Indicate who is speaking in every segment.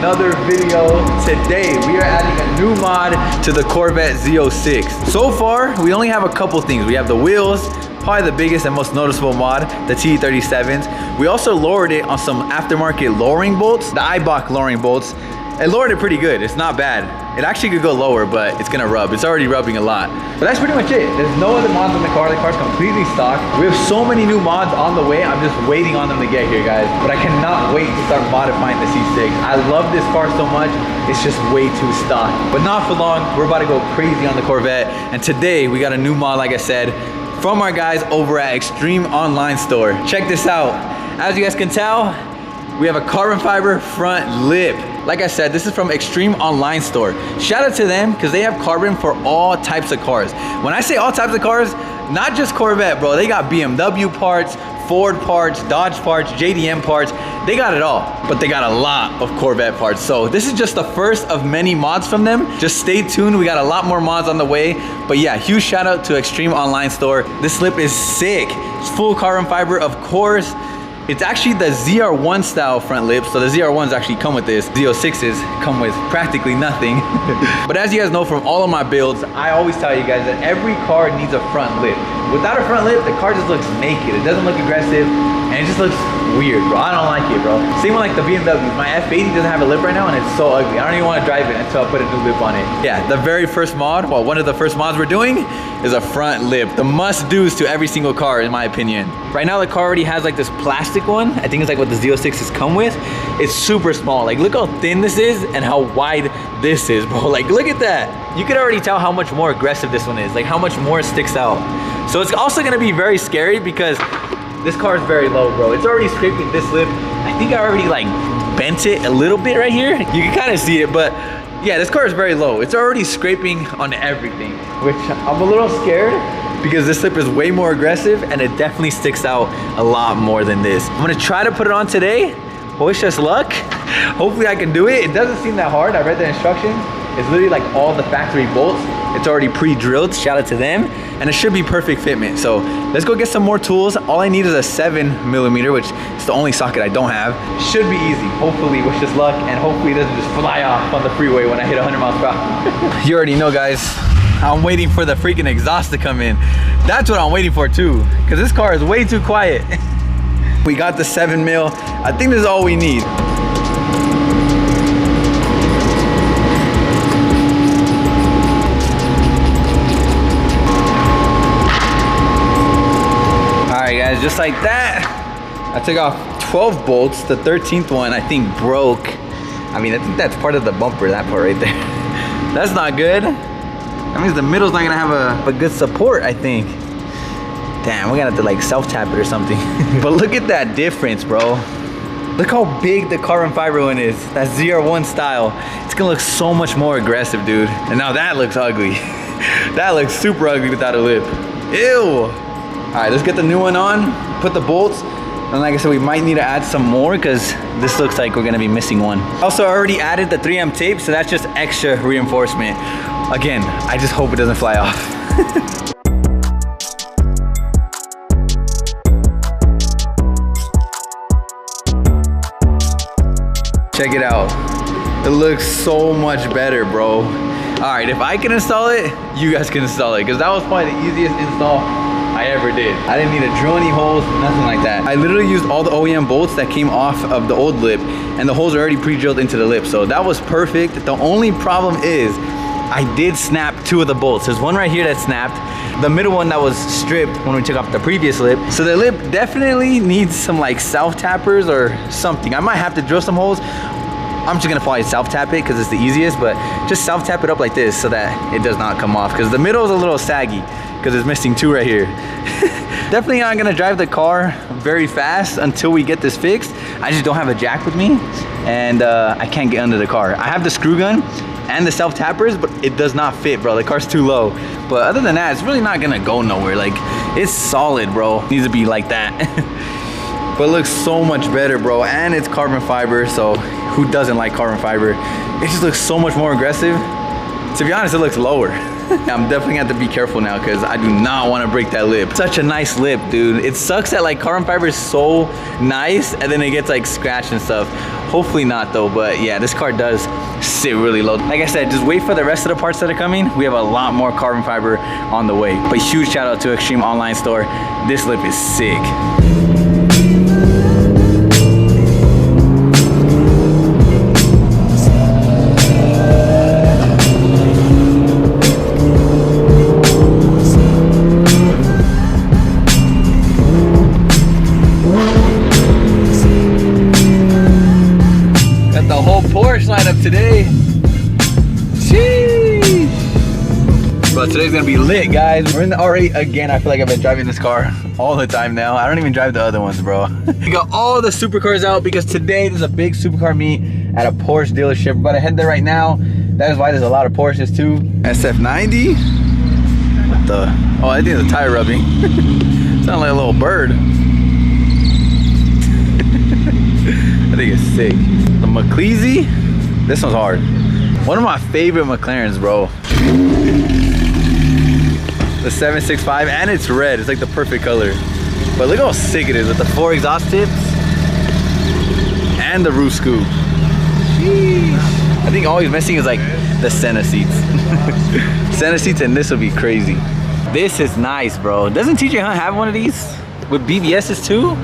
Speaker 1: another video. Today, we are adding a new mod to the Corvette Z06. So far, we only have a couple things. We have the wheels, probably the biggest and most noticeable mod, the T37s. We also lowered it on some aftermarket lowering bolts, the Eibach lowering bolts. It lowered it pretty good. It's not bad. It actually could go lower, but it's gonna rub. It's already rubbing a lot. But that's pretty much it. There's no other mods on the car. The car's completely stock. We have so many new mods on the way. I'm just waiting on them to get here, guys. But I cannot wait to start modifying the C6. I love this car so much. It's just way too stock. But not for long. We're about to go crazy on the Corvette. And today we got a new mod, like I said, from our guys over at Extreme Online Store. Check this out. As you guys can tell, we have a carbon fiber front lip. Like I said, this is from Extreme Online Store. Shout out to them because they have carbon for all types of cars. When I say all types of cars, not just Corvette, bro. They got BMW parts, Ford parts, Dodge parts, JDM parts. They got it all, but they got a lot of Corvette parts. So this is just the first of many mods from them. Just stay tuned. We got a lot more mods on the way. But yeah, huge shout out to Extreme Online Store. This lip is sick. It's full carbon fiber, of course. It's actually the ZR1 style front lip. So the ZR1s actually come with this. Z06s come with practically nothing. But as you guys know from all of my builds, I always tell you guys that every car needs a front lip. Without a front lip, the car just looks naked. It doesn't look aggressive and it just looks weird, bro. I don't like it, bro. Same with like the BMWs. My F80 doesn't have a lip right now and it's so ugly. I don't even want to drive it until I put a new lip on it. Yeah, the very first mod, well, one of the first mods we're doing is a front lip. The must-dos to every single car, in my opinion. Right now, the car already has like this plastic one. I think it's like what the Z06s come with. It's super small. Like, look how thin this is and how wide this is, bro. Like, look at that. You could already tell how much more aggressive this one is. Like, how much more it sticks out. So it's also gonna be very scary because this car is very low, bro. It's already scraping this lip. I think I already like bent it a little bit right here. You can kind of see it, but yeah, this car is very low. It's already scraping on everything, which I'm a little scared because this lip is way more aggressive and it definitely sticks out a lot more than this. I'm gonna try to put it on today. Wish us luck. Hopefully I can do it. It doesn't seem that hard. I read the instructions. It's literally like all the factory bolts. It's already pre-drilled. Shout out to them. And it should be perfect fitment. So let's go get some more tools. All I need is a 7mm, which is the only socket I don't have. Should be easy. Hopefully, wish us luck. And hopefully it doesn't just fly off on the freeway when I hit 100 miles per hour. You already know, guys. I'm waiting for the freaking exhaust to come in. That's what I'm waiting for too. Because this car is way too quiet. We got the 7mm. I think this is all we need. Guys, just like that, I took off 12 bolts. The 13th one I think broke. I mean, I think that's part of the bumper, that part right there. That's not good. That means the middle's not gonna have a good support, I think. Damn, we're gonna have to like self-tap it or something. But look at that difference, bro. Look how big the carbon fiber one is. That ZR1 style. It's gonna look so much more aggressive, dude. And now that looks ugly. That looks super ugly without a lip. Ew. All right, let's get the new one on, put the bolts, and like I said, we might need to add some more because this looks like we're gonna be missing one. Also, I already added the 3M tape, so that's just extra reinforcement. Again, I just hope it doesn't fly off. Check it out. It looks so much better, bro. All right, if I can install it, you guys can install it because that was probably the easiest install I ever did. I didn't need to drill any holes, nothing like that. I literally used all the OEM bolts that came off of the old lip and the holes are already pre-drilled into the lip. So that was perfect. The only problem is I did snap 2 of the bolts. There's one right here that snapped. The middle one that was stripped when we took off the previous lip. So the lip definitely needs some like self-tappers or something. I might have to drill some holes. I'm just gonna probably self-tap it because it's the easiest, but just self-tap it up like this so that it does not come off because the middle is a little saggy because it's missing 2 right here. Definitely not gonna drive the car very fast until we get this fixed. I just don't have a jack with me and I can't get under the car. I have the screw gun and the self-tappers, but it does not fit, bro. The car's too low. But other than that, it's really not gonna go nowhere. Like, it's solid, bro. It needs to be like that. But it looks so much better, bro. And it's carbon fiber, so who doesn't like carbon fiber? It just looks so much more aggressive. To be honest, it looks lower. I'm definitely gonna have to be careful now because I do not want to break that lip. Such a nice lip, dude. It sucks that like carbon fiber is so nice and then it gets like scratched and stuff. Hopefully not though, but yeah, this car does sit really low. Like I said, just wait for the rest of the parts that are coming. We have a lot more carbon fiber on the way. But huge shout out to Extreme Online Store. This lip is sick. Got the whole Porsche lineup today. Sheesh. But today's gonna be lit, guys. We're in the R8 again. I feel like I've been driving this car all the time now. I don't even drive the other ones, bro. We got all the supercars out because today there's a big supercar meet at a Porsche dealership. We're about to head there right now. That is why there's a lot of Porsches too. SF90. What the? Oh, I think it's a tire rubbing. Sound like a little bird. I think it's sick. The McCleasy. This one's hard. One of my favorite McLarens, bro. The 765, and it's red. It's like the perfect color. But look how sick it is with the 4 exhaust tips and the roof scoop. Sheesh. I think all he's missing is like the center seats. Center seats, and this will be crazy. This is nice, bro. Doesn't TJ Hunt have one of these with BBSs too?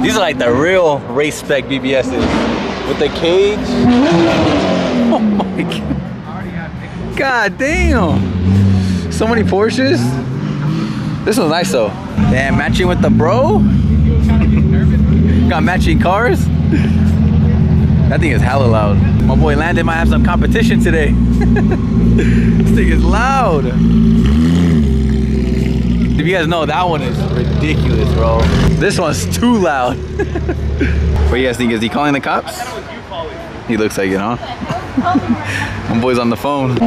Speaker 1: These are like the real race spec BBSs with the cage. Oh my god. God damn. So many Porsches. This one's nice though. Damn, matching with the bro. Got matching cars. That thing is hella loud. My boy Landon might have some competition today. This thing is loud. If you guys know, that one is ridiculous, bro. This one's too loud. What do you guys think? Is he calling the cops? He looks like it, huh? My boy's on the phone. Dude,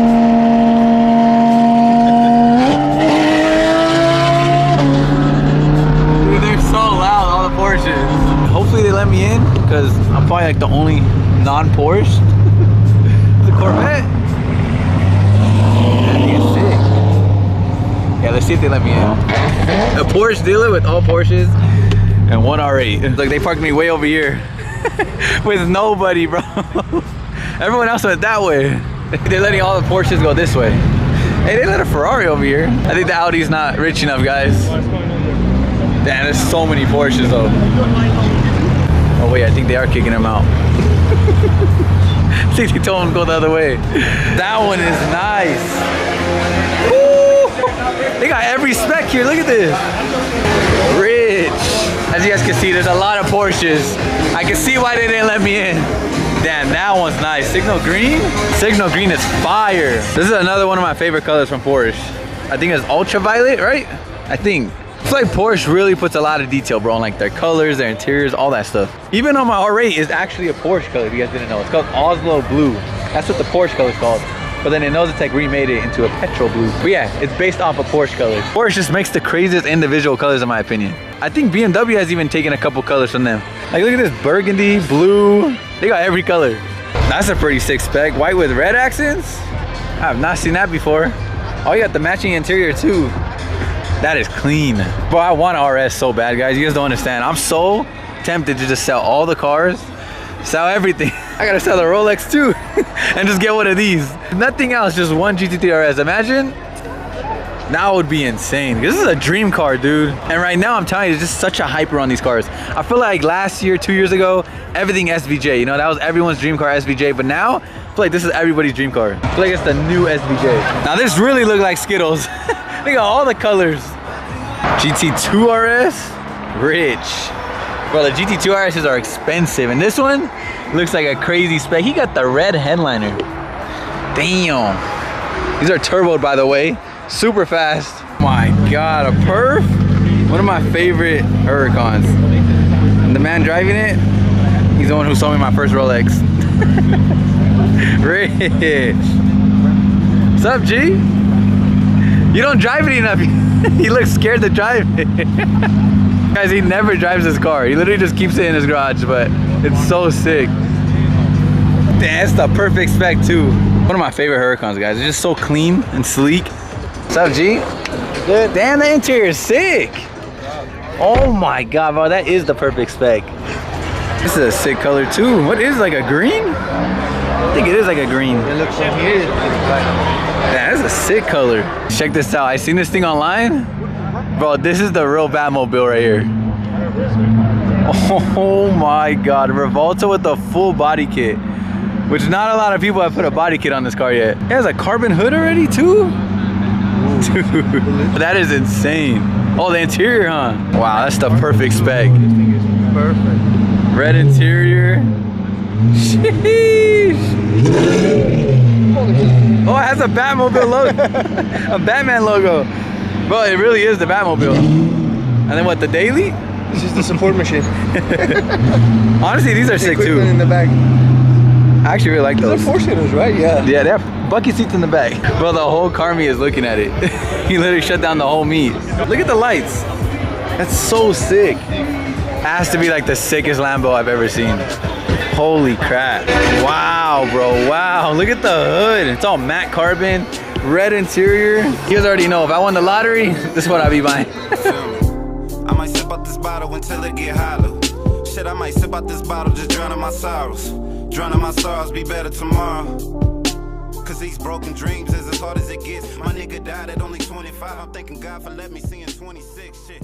Speaker 1: they're so loud, all the Porsches. Hopefully they let me in, because I'm probably like the only non-Porsche. The Corvette. That thing is sick. Yeah, let's see if they let me in. A Porsche dealer with all Porsches and one R8. It's like they parked me way over here with nobody, bro. Everyone else went that way. They're letting all the Porsches go this way. Hey, they let a Ferrari over here. I think the Audi's not rich enough, guys. Damn, there's so many Porsches though. Oh wait, I think they are kicking him out. I think they told him to go the other way. That one is nice. Woo! They got every spec here, look at this. Rich. As you guys can see, there's a lot of Porsches. I can see why they didn't let me in. Damn, that one's nice. Signal green? Signal green is fire. This is another one of my favorite colors from Porsche. I think it's ultraviolet, right? I think. It's like Porsche really puts a lot of detail, bro, on like their colors, their interiors, all that stuff. Even on my R8 is actually a Porsche color, if you guys didn't know. It's called Oslo Blue. That's what the Porsche color is called. But then it knows it's like remade it into a petrol blue. But yeah, it's based off of Porsche colors. Porsche just makes the craziest individual colors in my opinion. I think BMW has even taken a couple colors from them. Like look at this, burgundy, blue. They got every color. That's a pretty sick spec. White with red accents? I have not seen that before. Oh, you got the matching interior too. That is clean. Bro, I want an RS so bad, guys. You guys don't understand. I'm so tempted to just sell all the cars, sell everything. I gotta sell the Rolex too and just get one of these. Nothing else, just one GT3 RS. Imagine. That would be insane. This is a dream car, dude. And right now, I'm telling you, there's just such a hype around these cars. I feel like last year, 2 years ago, everything SVJ, you know, that was everyone's dream car, SVJ. But now, I feel like this is everybody's dream car. I feel like it's the new SVJ. Now, this really looks like Skittles. They got all the colors. GT2 RS, rich. Bro, the GT2 RSs are expensive. And this one looks like a crazy spec. He got the red headliner. Damn. These are turboed, by the way. Super fast. My God, a perf? One of my favorite Huracans. And the man driving it, he's the one who sold me my first Rolex. Rich. What's up, G? You don't drive it enough. He looks scared to drive it. Guys, he never drives his car. He literally just keeps it in his garage, but it's so sick. Damn, it's the perfect spec too. One of my favorite Huracans, guys. It's just so clean and sleek. What's up, G?
Speaker 2: Good.
Speaker 1: Damn, the interior is sick. Oh my God, bro, that is the perfect spec. This is a sick color too. What is like a green? I think it is like a green.
Speaker 2: It looks from here.
Speaker 1: Yeah, that's a sick color. Check this out. I seen this thing online. Bro, this is the real Batmobile right here. Oh my God, Revolta with the full body kit. Which not a lot of people have put a body kit on this car yet. It has a carbon hood already too? Dude, that is insane. Oh, the interior, huh? Wow, that's the perfect spec.
Speaker 2: Perfect.
Speaker 1: Red interior. Sheesh. Oh, it has a Batmobile logo. A Batman logo. Bro, it really is the Batmobile. And then what, the daily?
Speaker 2: This is the support machine.
Speaker 1: Honestly, these are sick too.
Speaker 2: In the back.
Speaker 1: I actually really like those.
Speaker 2: These are 4-seaters, right? Yeah.
Speaker 1: Yeah, they have bucket seats in the back. Bro, the whole car meet is looking at it. He literally shut down the whole meet. Look at the lights. That's so sick. Has to be like the sickest Lambo I've ever seen. Holy crap. Wow, bro. Wow. Look at the hood. It's all matte carbon, red interior. You guys already know, if I won the lottery, this is what I'd be buying.
Speaker 3: I might sip out this bottle until it get hollow. Shit, I might sip out this bottle, just drowning my sorrows. Drowning my sorrows, be better tomorrow. Cause these broken dreams is as hard as it gets. My nigga died at only 25. I'm thanking God for letting me see in 26. Shit.